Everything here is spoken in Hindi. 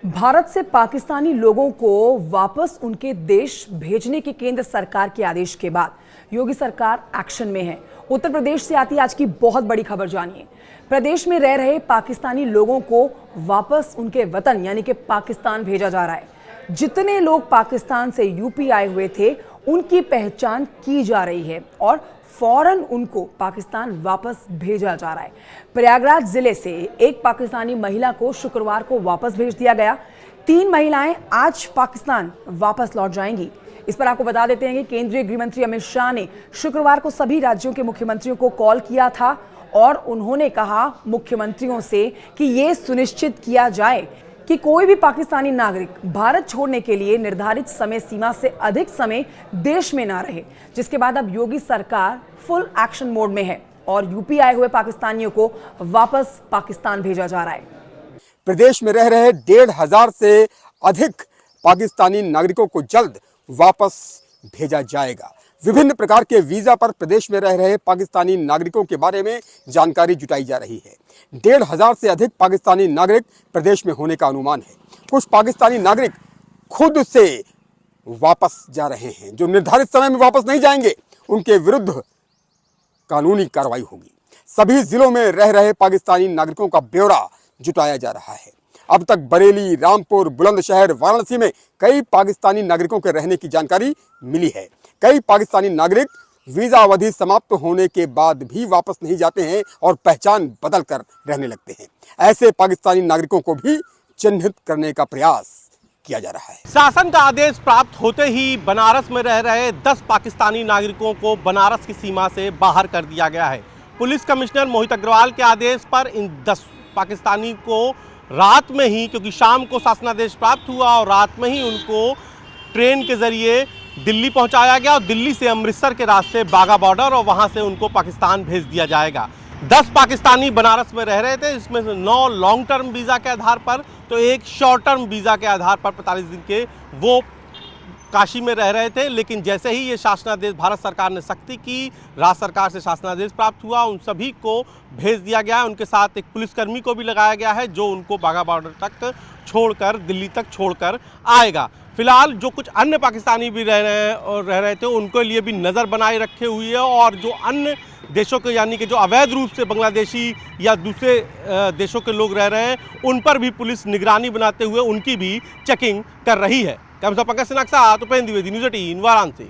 भारत से पाकिस्तानी लोगों को वापस उनके देश भेजने के केंद्र सरकार के आदेश के बाद योगी सरकार एक्शन में है। उत्तर प्रदेश से आती आज की बहुत बड़ी खबर जानिए। प्रदेश में रह रहे पाकिस्तानी लोगों को वापस उनके वतन यानी कि पाकिस्तान भेजा जा रहा है। जितने लोग पाकिस्तान से यूपी आए हुए थे उनकी पहचान की जा रही है और फौरन उनको पाकिस्तान वापस भेजा जा रहा है। प्रयागराज जिले से एक पाकिस्तानी महिला को शुक्रवार को वापस भेज दिया गया। 3 महिलाएं आज पाकिस्तान वापस लौट जाएंगी। इस पर आपको बता देते हैं कि केंद्रीय गृह मंत्री अमित शाह ने शुक्रवार को सभी राज्यों के मुख्यमंत्रियों को कॉल किया था और उन्होंने कहा मुख्यमंत्रियों से कि ये सुनिश्चित किया जाए कि कोई भी पाकिस्तानी नागरिक भारत छोड़ने के लिए निर्धारित समय सीमा से अधिक समय देश में ना रहे। जिसके बाद अब योगी सरकार फुल एक्शन मोड में है और यूपी आए हुए पाकिस्तानियों को वापस पाकिस्तान भेजा जा रहा है। प्रदेश में रह रहे 1,500 से अधिक पाकिस्तानी नागरिकों को जल्द वापस भेजा जाएगा। विभिन्न प्रकार के वीजा पर प्रदेश में रह रहे पाकिस्तानी नागरिकों के बारे में जानकारी जुटाई जा रही है। 1,500 से अधिक पाकिस्तानी नागरिक प्रदेश में होने का अनुमान है। कुछ पाकिस्तानी नागरिक खुद से वापस जा रहे हैं। जो निर्धारित समय में वापस नहीं जाएंगे उनके विरुद्ध कानूनी कार्रवाई होगी। सभी जिलों में रह रहे पाकिस्तानी नागरिकों का ब्यौरा जुटाया जा रहा है। अब तक बरेली, रामपुर, बुलंदशहर, वाराणसी में कई पाकिस्तानी नागरिकों के रहने की जानकारी मिली है। कई पाकिस्तानी नागरिक वीजा अवधि समाप्त होने के बाद भी वापस नहीं जाते हैं और पहचान बदल कर रहने लगते हैं। ऐसे पाकिस्तानी नागरिकों को भी चिन्हित करने का प्रयास किया जा रहा है। शासन का आदेश प्राप्त होते ही बनारस में रह रहे 10 पाकिस्तानी नागरिकों को बनारस की सीमा से बाहर कर दिया गया है। पुलिस कमिश्नर मोहित अग्रवाल के आदेश पर इन 10 पाकिस्तानी को रात में ही, क्योंकि शाम को शासनादेश प्राप्त हुआ और रात में ही उनको ट्रेन के जरिए दिल्ली पहुंचाया गया और दिल्ली से अमृतसर के रास्ते बाघा बॉर्डर और वहां से उनको पाकिस्तान भेज दिया जाएगा। 10 पाकिस्तानी बनारस में रह रहे थे, इसमें से 9 लॉन्ग टर्म वीज़ा के आधार पर तो एक शॉर्ट टर्म वीज़ा के आधार पर 45 दिन के वो काशी में रह रहे थे। लेकिन जैसे ही ये शासनादेश भारत सरकार ने सख्ती की, राज्य सरकार से शासनादेश प्राप्त हुआ, उन सभी को भेज दिया गया है। उनके साथ एक पुलिसकर्मी को भी लगाया गया है जो उनको बाघा बॉर्डर तक छोड़कर, दिल्ली तक छोड़कर आएगा। फिलहाल जो कुछ अन्य पाकिस्तानी भी रह रहे थे उनके लिए भी नज़र बनाए रखे हुई है और जो अन्य देशों के यानी कि जो अवैध रूप से बांग्लादेशी या दूसरे देशों के लोग रह रहे हैं उन पर भी पुलिस निगरानी बनाते हुए उनकी भी चेकिंग कर रही है। कैमरा पंकज सिन्हा के साथ उपेंद्र द्विवेदी, न्यूज़ 18 वाराणसी।